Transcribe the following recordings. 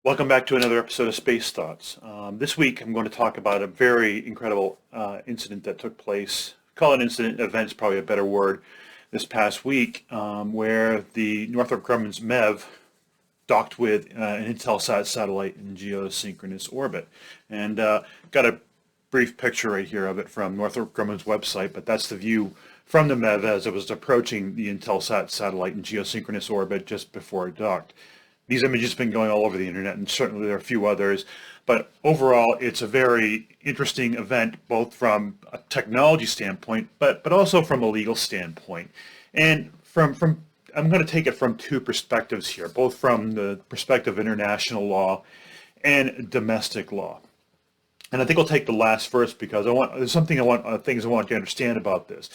Welcome back to another episode of Space Thoughts. This week I'm going to talk about a very incredible incident that took place. Call it incident, event is probably a better word, this past week, where the Northrop Grumman's MEV docked with an Intelsat satellite in geosynchronous orbit. And got a brief picture right here of it from Northrop Grumman's website, but that's the view from the MEV as it was approaching the Intelsat satellite in geosynchronous orbit just before it docked. These images have been going all over the internet, and certainly there are a few others. But overall, it's a very interesting event, both from a technology standpoint, but also from a legal standpoint. And from I'm going to take it from two perspectives here, both from the perspective of international law and domestic law. And I think I'll take the last first because there's things I want you to understand about this.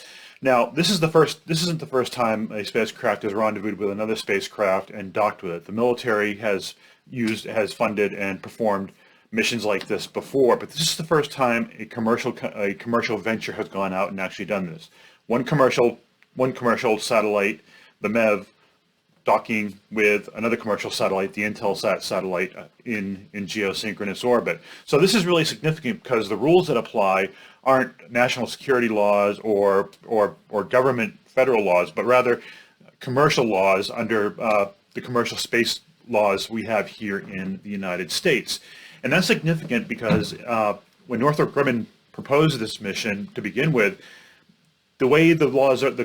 Now, this isn't the first time a spacecraft has rendezvoused with another spacecraft and docked with it. The military has funded and performed missions like this before, but this is the first time a commercial venture has gone out and actually done this. One commercial satellite, the MEV, docking with another commercial satellite, the Intelsat satellite, in geosynchronous orbit. So this is really significant because the rules that apply aren't national security laws or government federal laws, but rather commercial laws under the commercial space laws we have here in the United States. And that's significant because when Northrop Grumman proposed this mission to begin with, the way the laws are in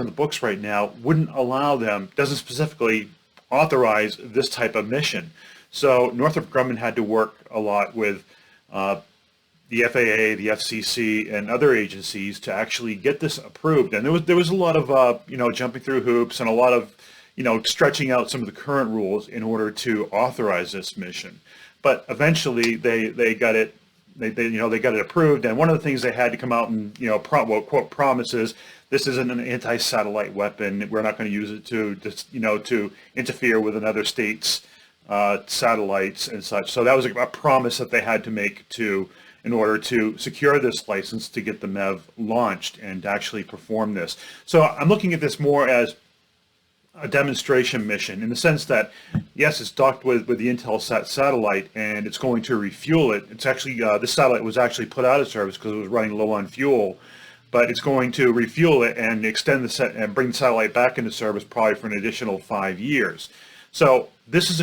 the books right now wouldn't allow them, doesn't specifically authorize this type of mission. So Northrop Grumman had to work a lot with the FAA, the FCC, and other agencies to actually get this approved. And there was a lot of jumping through hoops and a lot of stretching out some of the current rules in order to authorize this mission. But eventually they got it. They got it approved, and one of the things they had to come out and quote promises, this isn't an anti-satellite weapon. We're not going to use it to interfere with another state's satellites and such. So that was a promise that they had to make in order to secure this license to get the MEV launched and to actually perform this. So I'm looking at this more as a demonstration mission in the sense that, yes, it's docked with the Intelsat satellite and it's going to refuel it. It's actually, this satellite was actually put out of service because it was running low on fuel, but it's going to refuel it and extend and bring the satellite back into service probably for an additional 5 years. So this is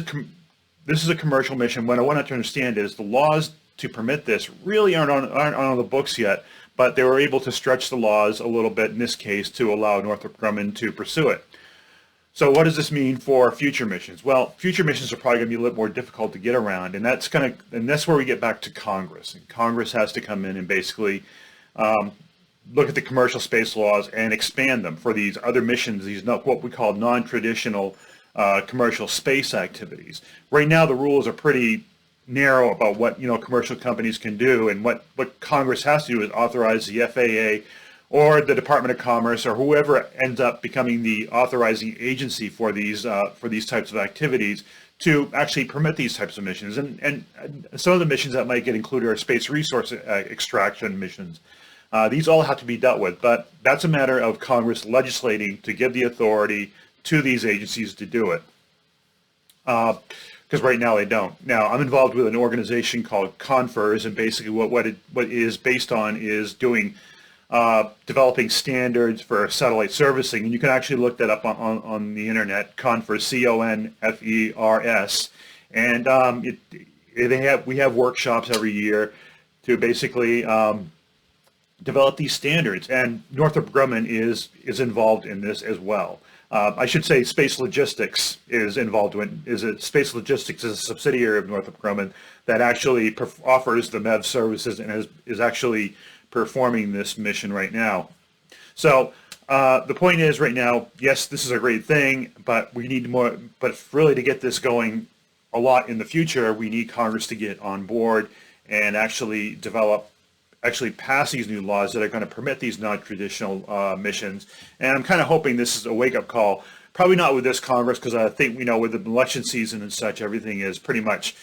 a commercial mission. What I want to understand is the laws to permit this really aren't on the books yet, but they were able to stretch the laws a little bit in this case to allow Northrop Grumman to pursue it. So what does this mean for future missions? Well, future missions are probably going to be a little more difficult to get around, and that's where we get back to Congress. And Congress has to come in and basically look at the commercial space laws and expand them for these other missions, what we call non-traditional commercial space activities. Right now, the rules are pretty narrow about what commercial companies can do, and what Congress has to do is authorize the FAA or the Department of Commerce or whoever ends up becoming the authorizing agency for these types of activities to actually permit these types of missions. And some of the missions that might get included are space resource extraction missions. These all have to be dealt with, but that's a matter of Congress legislating to give the authority to these agencies to do it. Because right now they don't. Now, I'm involved with an organization called CONFERS, and basically what it is based on is developing standards for satellite servicing, and you can actually look that up on the internet. CONFERS, CONFERS, and we have workshops every year to basically develop these standards, and Northrop Grumman is involved in this as well. I should say Space Logistics is involved Space Logistics is a subsidiary of Northrop Grumman that actually offers the MEV services and is actually performing this mission right now. So the point is right now, yes, this is a great thing, but we need more. But really, to get this going a lot in the future, we need Congress to get on board and actually pass these new laws that are going to permit these non-traditional missions. And I'm kind of hoping this is a wake-up call. Probably not with this Congress, because I think with the election season and such, everything is pretty much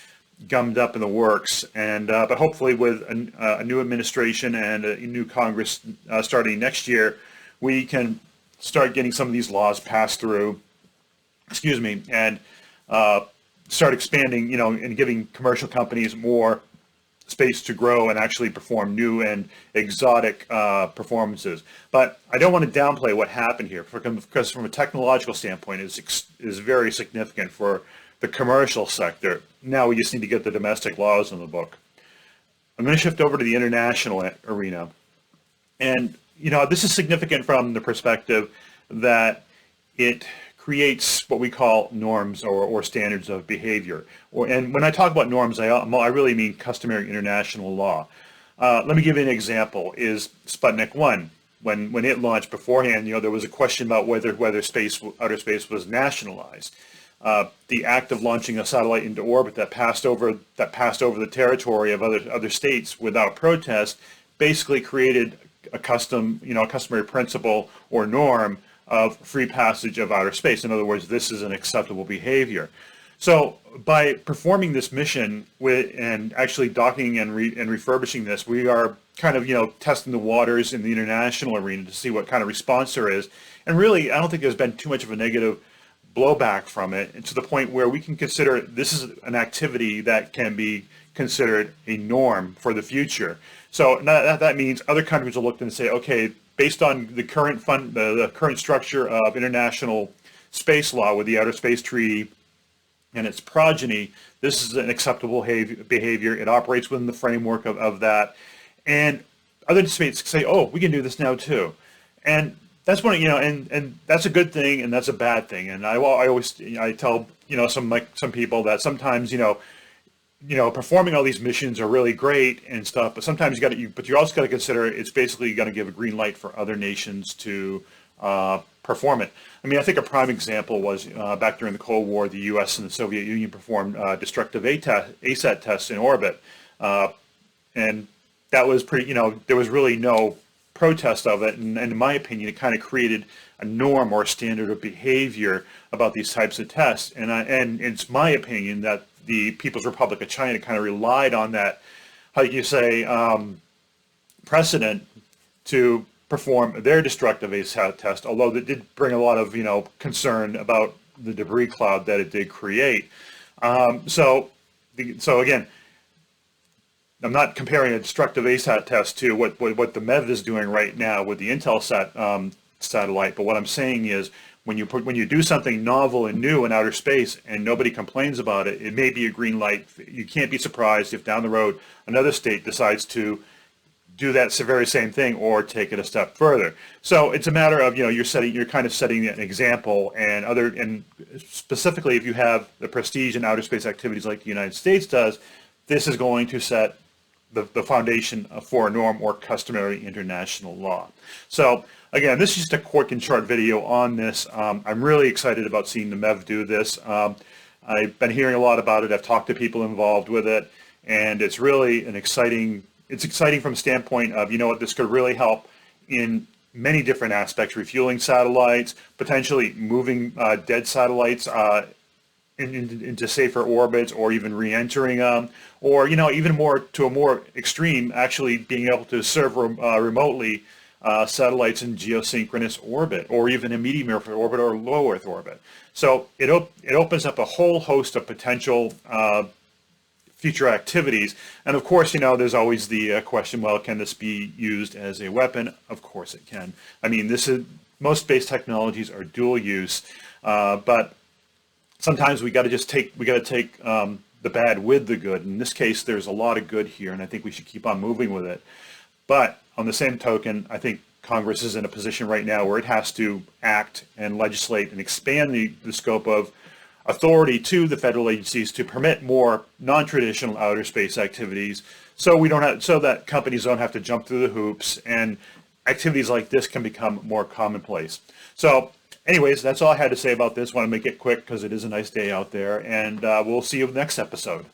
gummed up in the works, and but hopefully with a new administration and a new Congress starting next year, we can start getting some of these laws passed through, and start expanding, and giving commercial companies more space to grow and actually perform new and exotic performances. But I don't want to downplay what happened here, because from a technological standpoint, is very significant for the commercial sector. Now we just need to get the domestic laws in the book. I'm going to shift over to the international arena. And, this is significant from the perspective that it creates what we call norms or standards of behavior. And when I talk about norms, I really mean customary international law. Let me give you an example, is Sputnik 1. When it launched beforehand, there was a question about whether outer space was nationalized. The act of launching a satellite into orbit that passed over the territory of other states without protest basically created a customary principle or norm of free passage of outer space. In other words, this is an acceptable behavior. So by performing this mission and actually docking and refurbishing this, we are kind of, testing the waters in the international arena to see what kind of response there is. And really, I don't think there's been too much of a negative blowback from it, and to the point where we can consider this is an activity that can be considered a norm for the future. So that means other countries will look and say, okay, based on the current structure of international space law with the Outer Space Treaty and its progeny, this is an acceptable behavior. It operates within the framework of that. And other states say, oh, we can do this now too. And that's one, and that's a good thing and that's a bad thing. And I always tell, some people that sometimes, performing all these missions are really great and stuff, but sometimes but you also got to consider it's basically going to give a green light for other nations to perform it. I mean, I think a prime example was back during the Cold War, the U.S. and the Soviet Union performed destructive ASAT tests in orbit, and that was pretty. There was really no protest of it, and in my opinion, it kind of created a norm or a standard of behavior about these types of tests. And it's my opinion that the People's Republic of China kind of relied on that, how you say, precedent to perform their destructive ASAT test, although that did bring a lot of, concern about the debris cloud that it did create. So again, I'm not comparing a destructive ASAT test to what the MEV is doing right now with the Intelsat satellite, but what I'm saying is when you do something novel and new in outer space and nobody complains about it, it may be a green light. You can't be surprised if down the road another state decides to do that very same thing or take it a step further. So it's a matter of, you're kind of setting an example, and specifically if you have the prestige in outer space activities like the United States does, this is going to set the foundation for a norm or customary international law. So again, this is just a quick and short video on this. I'm really excited about seeing the MEV do this. I've been hearing a lot about it. I've talked to people involved with it, and it's really it's exciting from a standpoint of, this could really help in many different aspects: refueling satellites, potentially moving dead satellites into safer orbits, or even re-entering them, or even more to a more extreme, actually being able to serve remotely satellites in geosynchronous orbit, or even a medium Earth orbit or low Earth orbit. So it opens up a whole host of potential future activities. And of course, there's always the question, well, can this be used as a weapon? Of course it can. I mean, most space technologies are dual use, but sometimes we got to take the bad with the good. In this case, there's a lot of good here, and I think we should keep on moving with it. But on the same token, I think Congress is in a position right now where it has to act and legislate and expand the scope of authority to the federal agencies to permit more non-traditional outer space activities, so that companies don't have to jump through the hoops, and activities like this can become more commonplace. So anyways, that's all I had to say about this. I want to make it quick because it is a nice day out there, and we'll see you in the next episode.